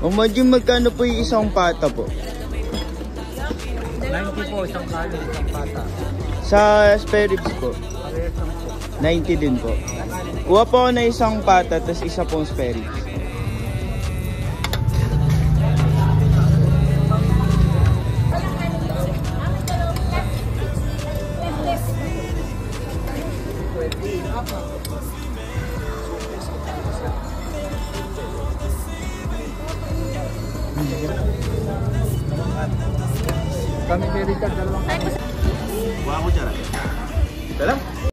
Imagine magkano po yung isang pata po? 90 po, isang kali, isang pata. Sa spare ribs po? 90 din po. Kuha po ako na isang pata, tapos isa pong spare ribs. Kami kay Richard, dalawang. Kuha ko dyan. Dalam?